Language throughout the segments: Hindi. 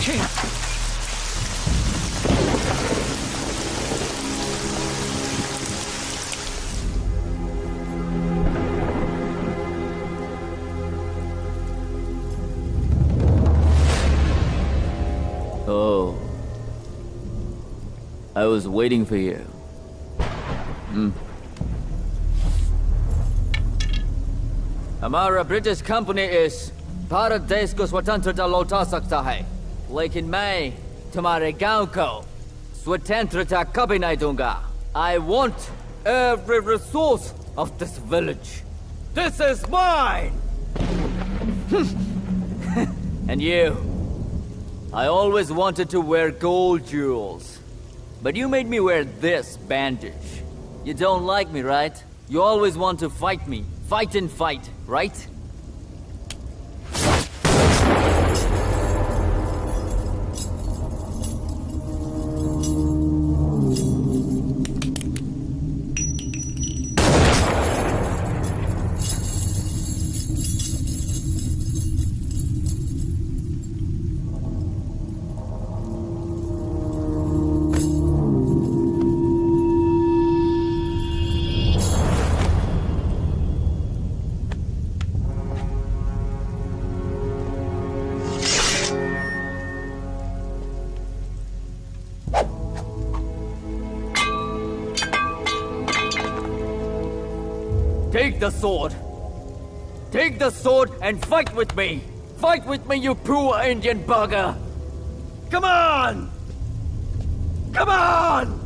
watching. Oh, I was waiting for you. हमारा ब्रिटिश कंपनी इस भारत देश को स्वतंत्रता लौटा सकता है, लेकिन मैं तुम्हारे गांव को स्वतंत्रता कभी नहीं दूंगा. I want every resource of this village. This is mine. And you, I always wanted to wear gold jewels, but you made me wear this bandage. You don't like me, right? You always want to fight me. Fight and fight, right? Take the sword! Take the sword and fight with me! Fight with me, you poor Indian bugger! Come on! Come on!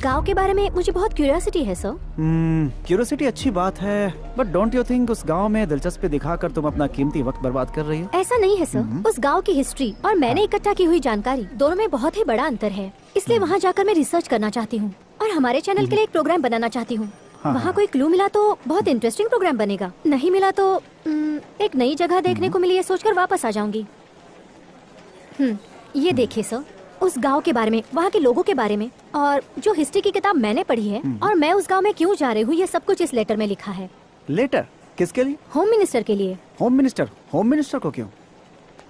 गांव के बारे में मुझे बहुत क्यूरियोसिटी है सर. क्यूरियोसिटी अच्छी बात है, बट डोंट यू थिंक उस गांव में दिलचस्पी दिखाकर तुम अपना कीमती वक्त बर्बाद कर रही हो? ऐसा नहीं है सर. उस गांव की हिस्ट्री और मैंने इकट्ठा की हुई जानकारी दोनों में बहुत ही बड़ा अंतर है, इसलिए वहाँ जाकर मैं रिसर्च करना चाहती हूँ और हमारे चैनल के लिए एक प्रोग्राम बनाना चाहती हूँ. वहाँ कोई क्लू मिला तो बहुत इंटरेस्टिंग प्रोग्राम बनेगा, नहीं मिला तो एक नई जगह देखने को मिली ये सोचकर वापस आ जाऊंगी. ये देखिए सर, उस गांव के बारे में, वहाँ के लोगों के बारे में और जो हिस्ट्री की किताब मैंने पढ़ी है और मैं उस गांव में क्यों जा रही हूँ, ये सब कुछ इस लेटर में लिखा है. लेटर किसके लिए? होम मिनिस्टर के लिए. Home minister? होम मिनिस्टर को क्यों?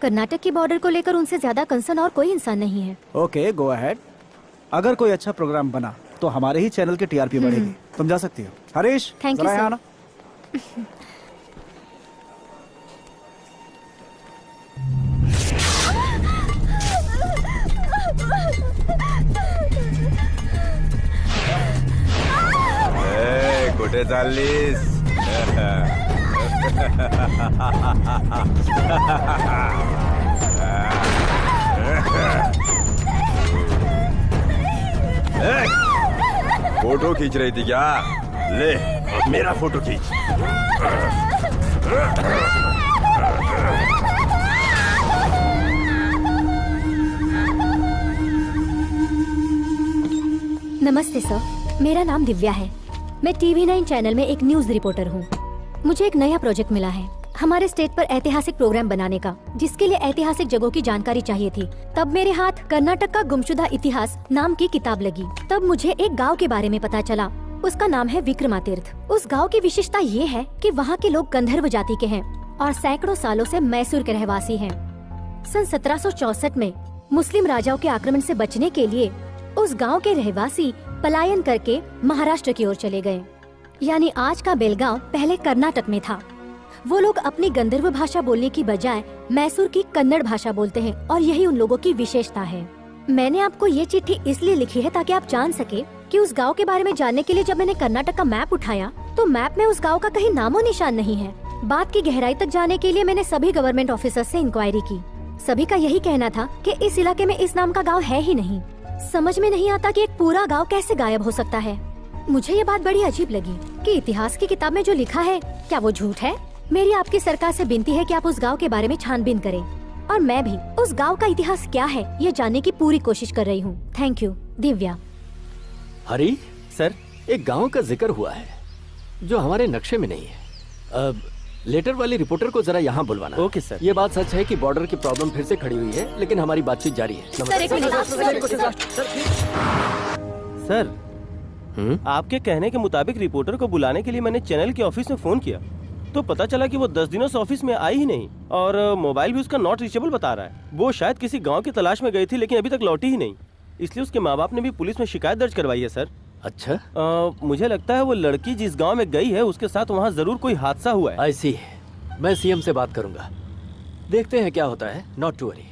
कर्नाटक की बॉर्डर को लेकर उनसे ज्यादा कंसर्न और कोई इंसान नहीं है. Okay, go ahead. अगर कोई अच्छा प्रोग्राम बना तो हमारे ही चैनल की टीआरपी बढ़ेगी. तुम जा सकती हो. Harish, thank you sir. कुठे चाललीस? फोटो खींच रही थी क्या? ले, मेरा फोटो खींच. नमस्ते सर, मेरा नाम दिव्या है. मैं TV9 चैनल में एक न्यूज रिपोर्टर हूँ. मुझे एक नया प्रोजेक्ट मिला है हमारे स्टेट पर ऐतिहासिक प्रोग्राम बनाने का, जिसके लिए ऐतिहासिक जगहों की जानकारी चाहिए थी. तब मेरे हाथ कर्नाटक का गुमशुदा इतिहास नाम की किताब लगी. तब मुझे एक गांव के बारे में पता चला. उसका नाम है विक्रमातीर्थ. उस गांव की विशेषता ये है कि वहाँ के लोग गंधर्व जाति के हैं और सैकड़ों सालों से मैसूर के रहवासी हैं. सन 1764 में मुस्लिम राजाओं के आक्रमण से बचने के लिए उस गांव के रहवासी पलायन करके महाराष्ट्र की ओर चले गए. यानी आज का बेलगांव पहले कर्नाटक में था. वो लोग अपनी गंधर्व भाषा बोलने की बजाय मैसूर की कन्नड़ भाषा बोलते हैं और यही उन लोगों की विशेषता है. मैंने आपको ये चिट्ठी इसलिए लिखी है ताकि आप जान सके कि उस गांव के बारे में जानने के लिए जब मैंने कर्नाटक का मैप उठाया तो मैप में उस गांव का कहीं नामो निशान नहीं है. बात की गहराई तक जाने के लिए मैंने सभी गवर्नमेंट ऑफिसर्स से इंक्वायरी की. सभी का यही कहना था कि इस इलाके में इस नाम का गांव है ही नहीं. समझ में नहीं आता कि एक पूरा गांव कैसे गायब हो सकता है. मुझे ये बात बड़ी अजीब लगी. कि इतिहास की किताब में जो लिखा है क्या वो झूठ है? मेरी आपकी सरकार से विनती है कि आप उस गांव के बारे में छानबीन करें और मैं भी उस गांव का इतिहास क्या है ये जानने की पूरी कोशिश कर रही हूँ। Thank you. Divya. Hari sir, एक गांव का जिक्र हुआ है जो हमारे नक्शे में नहीं है। लेटर वाली रिपोर्टर को जरा यहाँ बुलवाना। Okay sir. ये बात सच है कि बॉर्डर की प्रॉब्लम फिर से खड़ी हुई है, लेकिन हमारी बातचीत जारी है। सर एक मिनट। सर आपके कहने के मुताबिक रिपोर्टर को बुलाने के लिए मैंने चैनल के ऑफिस में फोन किया तो पता चला कि वो 10 दिनों से ऑफिस में आई ही नहीं और मोबाइल भी उसका नॉट रीचेबल बता रहा है। वो शायद किसी गांव की तलाश में गई थी लेकिन अभी तक लौटी ही नहीं, इसलिए उसके माँ बाप ने भी पुलिस में शिकायत दर्ज करवाई है सर। अच्छा, मुझे लगता है वो लड़की जिस गांव में गई है उसके साथ वहाँ जरूर कोई हादसा हुआ है। ऐसी है, मैं सीएम से बात करूंगा, देखते हैं क्या होता है। Not to worry.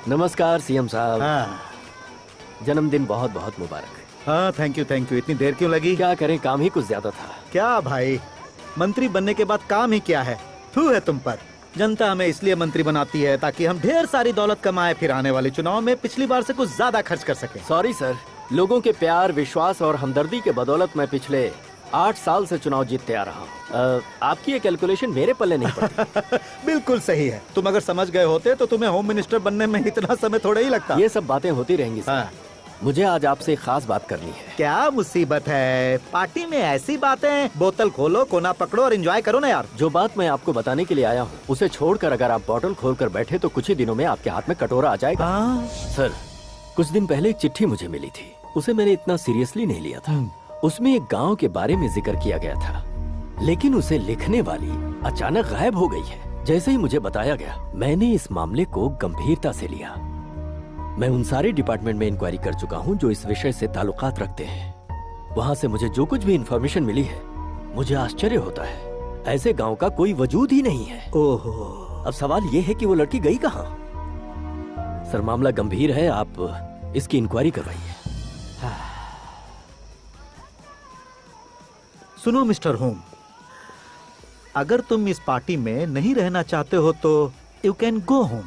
नमस्कार सीएम साहब। हाँ जन्मदिन बहुत बहुत मुबारक। हाँ, थैंक यू। इतनी देर क्यों लगी? क्या करें, काम ही कुछ ज्यादा था। क्या भाई, मंत्री बनने के बाद काम ही क्या है? थू है तुम पर। जनता हमें इसलिए मंत्री बनाती है ताकि हम ढेर सारी दौलत कमाए, फिर आने वाले चुनाव में पिछली बार से कुछ ज्यादा खर्च कर सके। सॉरी सर, लोगों के प्यार, विश्वास और हमदर्दी के बदौलत मैं पिछले 8 साल से चुनाव जीतते आ रहा हूँ। आपकी ये कैलकुलेशन मेरे पल्ले नहीं पड़ती। बिल्कुल सही है। तुम अगर समझ गए होते तो तुम्हें होम मिनिस्टर बनने में इतना समय थोड़ा ही लगता। ये सब बातें होती रहेंगी सर। हाँ। मुझे आज आपसे एक खास बात करनी है। क्या मुसीबत है? पार्टी में ऐसी बातें, बोतल खोलो, कोना पकड़ो और एंजॉय करो ना यार। जो बात मैं आपको बताने के लिए आया हूँ उसे छोड़कर अगर आप बॉटल खोलकर बैठे तो कुछ ही दिनों में आपके हाथ में कटोरा आ जाएगा। सर, कुछ दिन पहले एक चिट्ठी मुझे मिली थी, उसे मैंने इतना सीरियसली नहीं लिया था। उसमें एक गांव के बारे में जिक्र किया गया था, लेकिन उसे लिखने वाली अचानक गायब हो गई है। जैसे ही मुझे बताया गया, मैंने इस मामले को गंभीरता से लिया। मैं उन सारे डिपार्टमेंट में इंक्वायरी कर चुका हूं जो इस विषय से ताल्लुकात रखते हैं। वहां से मुझे जो कुछ भी इंफॉर्मेशन मिली है, मुझे आश्चर्य होता है। ऐसे गांव का कोई वजूद ही नहीं है। ओहो। अब सवाल ये है कि वो लड़की गई कहां? सर, मामला गंभीर है, आप इसकी इंक्वायरी करवाइए। सुनो मिस्टर होम, अगर तुम इस पार्टी में नहीं रहना चाहते हो तो यू कैन गो होम।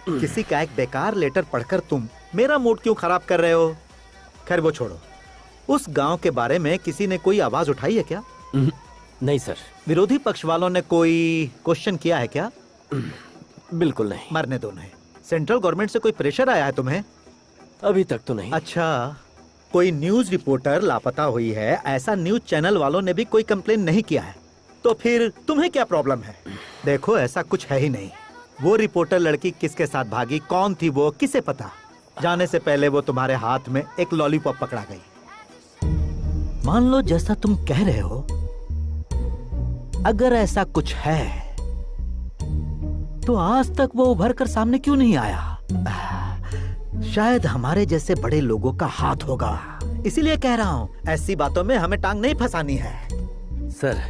किसी का एक बेकार लेटर पढ़कर तुम मेरा मूड क्यों खराब कर रहे हो? खैर वो छोड़ो, उस गांव के बारे में किसी ने कोई आवाज उठाई है क्या? नहीं सर। विरोधी पक्ष वालों ने कोई क्वेश्चन किया है क्या? बिल्कुल नहीं। मरने दो नहीं। सेंट्रल गवर्नमेंट से कोई प्रेशर आया है तुम्हें? अभी तक तो नहीं। अच्छा, कोई न्यूज रिपोर्टर लापता हुई है, ऐसा न्यूज चैनल वालों ने भी कोई कंप्लेन नहीं किया है, तो फिर तुम्हें क्या प्रॉब्लम है? देखो, ऐसा कुछ है ही नहीं। वो रिपोर्टर लड़की किसके साथ भागी, कौन थी वो, किसे पता? जाने से पहले वो तुम्हारे हाथ में एक लॉलीपॉप पकड़ा गई। मान लो जैसा तुम कह रहे हो, अगर ऐसा कुछ है तो आज तक वो उभर कर सामने क्यों नहीं आया? शायद हमारे जैसे बड़े लोगों का हाथ होगा, इसीलिए कह रहा हूँ, ऐसी बातों में हमें टांग नहीं फंसानी है। सर,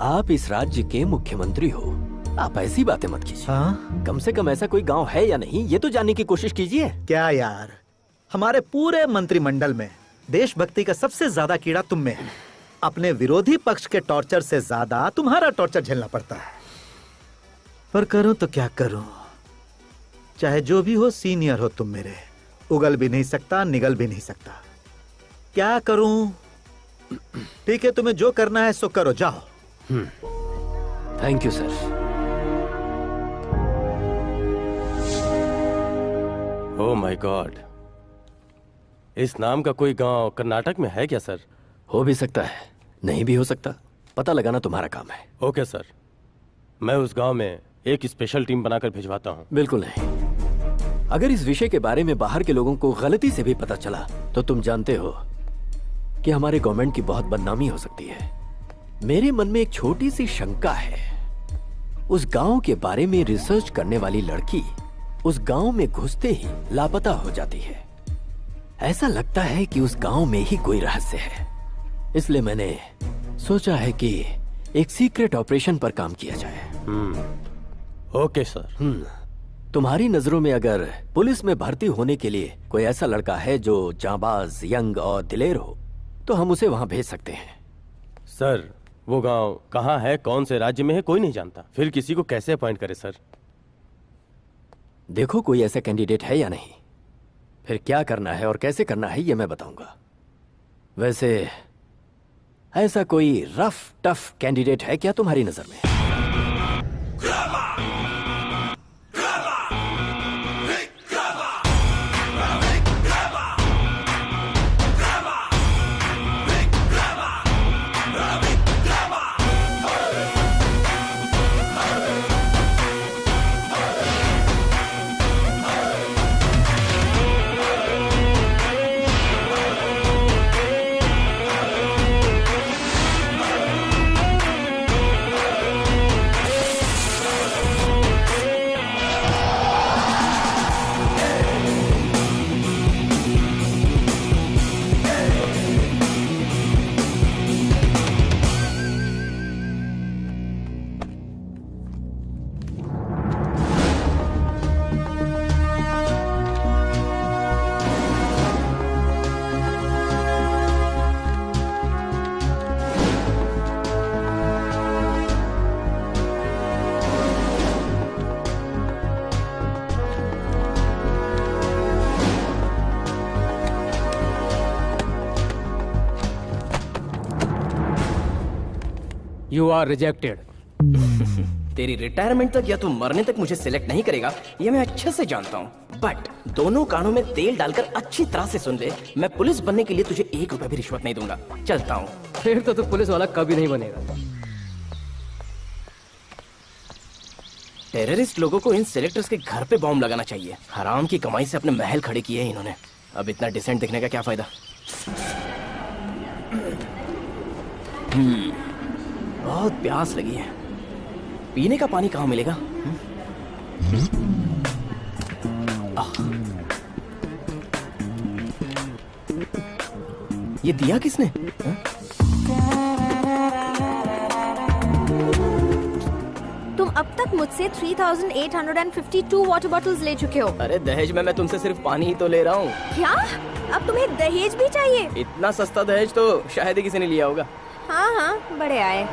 आप इस राज्य के मुख्यमंत्री हो, आप ऐसी बातें मत कीजिए। हाँ? कम से कम ऐसा कोई गांव है या नहीं, ये तो जानने की कोशिश कीजिए। क्या यार, हमारे पूरे मंत्रिमंडल में देशभक्ति का सबसे ज्यादा कीड़ा तुम में है। अपने विरोधी पक्ष के टॉर्चर से ज्यादा तुम्हारा टॉर्चर झेलना पड़ता है। पर करो तो क्या करो, चाहे जो भी हो, सीनियर हो तुम मेरे, उगल भी नहीं सकता, निगल भी नहीं सकता। क्या करूं? ठीक है, तुम्हें जो करना है सो करो, जाओ। Thank you sir. Oh my God, इस नाम का कोई गांव कर्नाटक में है क्या सर? हो भी सकता है, नहीं भी हो सकता, पता लगाना तुम्हारा काम है। ओके सर, मैं उस गांव में एक स्पेशल टीम बनाकर भिजवाता हूँ। बिल्कुल नहीं। अगर इस विषय के बारे में बाहर के लोगों को गलती से भी पता चला तो तुम जानते हो कि हमारे गवर्नमेंट की बहुत बदनामी हो सकती है। मेरे मन में एक छोटी सी शंका है। उस गांव के बारे में रिसर्च करने वाली लड़की उस गांव में घुसते ही लापता हो जाती है। ऐसा लगता है कि उस गांव में ही कोई रहस्य है, इसलिए मैंने सोचा है कि एक सीक्रेट ऑपरेशन पर काम किया जाए। Okay sir. तुम्हारी नजरों में अगर पुलिस में भर्ती होने के लिए कोई ऐसा लड़का है जो जांबाज, यंग और दिलेर हो, तो हम उसे वहां भेज सकते हैं। सर, वो गांव कहाँ है, कौन से राज्य में है, कोई नहीं जानता, फिर किसी को कैसे अपॉइंट करे सर? देखो कोई ऐसा कैंडिडेट है या नहीं। फिर क्या करना है और कैसे करना है ये मैं बताऊंगा। वैसे ऐसा कोई रफ टफ कैंडिडेट है क्या तुम्हारी नजर में? You are rejected. तेरी रिटायरमेंट तक या तू मरने तक मुझे सिलेक्ट नहीं करेगा ये मैं अच्छे से जानता हूँ, बट दोनों कानों में तेल डालकर अच्छी तरह से सुन ले, मैं पुलिस बनने के लिए तुझे 1 रुपया भी रिश्वत नहीं दूंगा। चलता हूँ। फिर तो तू पुलिस वाला कभी नहीं बनेगा। टेररिस्ट लोगों को इन सेलेक्टर्स के घर पे बॉम्ब लगाना चाहिए। हराम की कमाई से अपने महल खड़े किए हैं इन्होंने। अब इतना डिसेंट दिखने का क्या फायदा। बहुत प्यास लगी है, पीने का पानी कहाँ मिलेगा? ये दिया किसने? तुम अब तक मुझसे 3852 वाटर बॉटल्स ले चुके हो। अरे दहेज में मैं तुमसे सिर्फ पानी ही तो ले रहा हूँ। क्या? अब तुम्हें दहेज भी चाहिए? इतना सस्ता दहेज तो शायद ही किसी ने लिया होगा। हाँ हाँ, बड़े आए।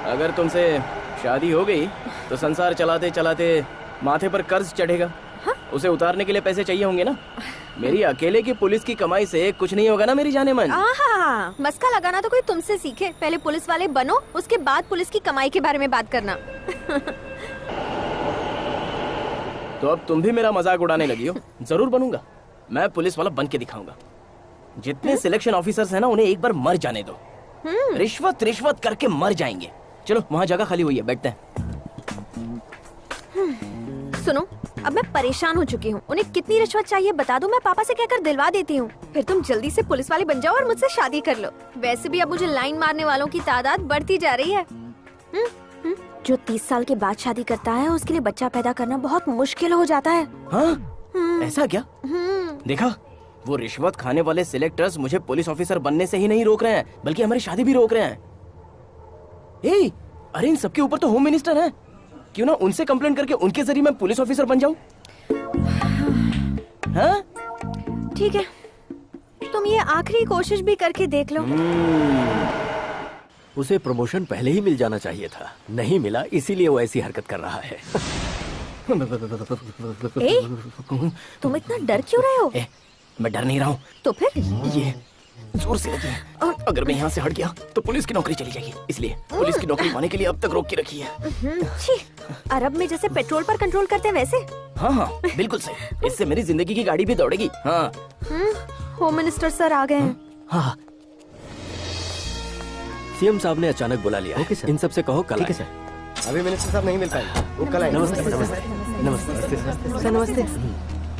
अगर तुमसे शादी हो गई तो संसार चलाते चलाते माथे पर कर्ज चढ़ेगा। हाँ? उसे उतारने के लिए पैसे चाहिए होंगे ना। मेरी अकेले की पुलिस की कमाई से कुछ नहीं होगा ना मेरी जाने मन। आहा, मस्का लगाना तो कोई तुमसे सीखे। पहले पुलिस वाले बनो, उसके बाद पुलिस की कमाई के बारे में बात करना। तो अब तुम भी मेरा मजाक उड़ाने लगी हो। जरूर बनूंगा, मैं पुलिस वाला बन के दिखाऊंगा। जितने सिलेक्शन ऑफिसर्स हैं ना, उन्हें एक बार मर जाने दो। रिश्वत रिश्वत करके मर जाएंगे। चलो वहाँ जगह खाली हुई है, बैठते हैं। सुनो, अब मैं परेशान हो चुकी हूँ। उन्हें कितनी रिश्वत चाहिए बता दो, मैं पापा से कहकर दिलवा देती हूँ। फिर तुम जल्दी से पुलिस वाले बन जाओ और मुझसे शादी कर लो। वैसे भी अब मुझे लाइन मारने वालों की तादाद बढ़ती जा रही है। जो 30 साल के बाद शादी करता है उसके लिए बच्चा पैदा करना बहुत मुश्किल हो जाता है। हाँ? ऐसा क्या? देखा, वो रिश्वत खाने वाले सिलेक्टर्स मुझे पुलिस ऑफिसर बनने से ही नहीं रोक रहे हैं, बल्कि हमारी शादी भी रोक रहे हैं। अरे इन सबके ऊपर तो होम मिनिस्टर हैं। क्यों ना उनसे कंप्लेंट करके उनके जरिए मैं पुलिस ऑफिसर बन जाऊं? हाँ? ठीक है, तुम ये आखिरी कोशिश भी करके देख लो। उसे प्रमोशन पहले ही मिल जाना चाहिए था, नहीं मिला इसीलिए वो ऐसी हरकत कर रहा है। तुम इतना डर क्यों रहे हो? मैं डर नहीं रहा हूँ। तो फिर? ये जोर से लगी है। अगर मैं यहाँ से हट गया तो पुलिस की नौकरी चली जाएगी, इसलिए पुलिस की नौकरी पाने के लिए अब तक रोक के रखी है। अरब में जैसे पेट्रोल पर कंट्रोल करते हैं वैसे? हाँ हाँ बिल्कुल सही। इससे मेरी जिंदगी की गाड़ी भी दौड़ेगी। हाँ। होम मिनिस्टर सर आ गए हैं। हाँ। सीएम साहब ने अचानक बुला लिया है। इन सबसे कहो कल आए। अभी मिनिस्टर साहब नहीं मिल पाएंगे, वो कल आएंगे। नमस्ते नमस्ते नमस्ते सर नमस्ते।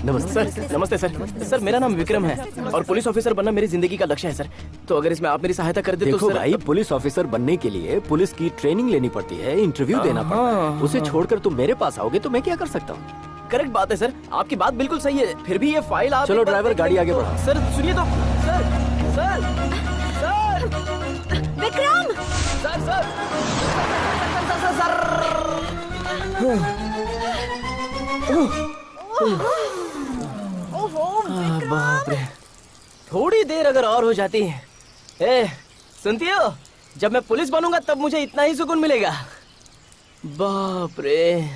नमस्ते सर। नमस्ते सर। सर मेरा नाम विक्रम है और पुलिस ऑफिसर बनना मेरी जिंदगी का लक्ष्य है सर। तो अगर इसमें आप मेरी सहायता कर दे तो सर। सर भाई, पुलिस ऑफिसर बनने के लिए पुलिस की ट्रेनिंग लेनी पड़ती है, इंटरव्यू देना पड़ता है। उसे छोड़कर तुम मेरे पास आओगे तो मैं क्या कर सकता हूँ? करेक्ट बात है सर, आपकी बात बिल्कुल सही है। फिर भी ये फाइल आप चलो ड्राइवर गाड़ी आगे बढ़ाओ। सर सुनिए तो। Sir sir sir Vikram! Sir sir बाप रे, थोड़ी देर अगर और हो जाती है। सुनती हो, जब मैं पुलिस बनूंगा तब मुझे इतना ही सुकून मिलेगा। बाप रे।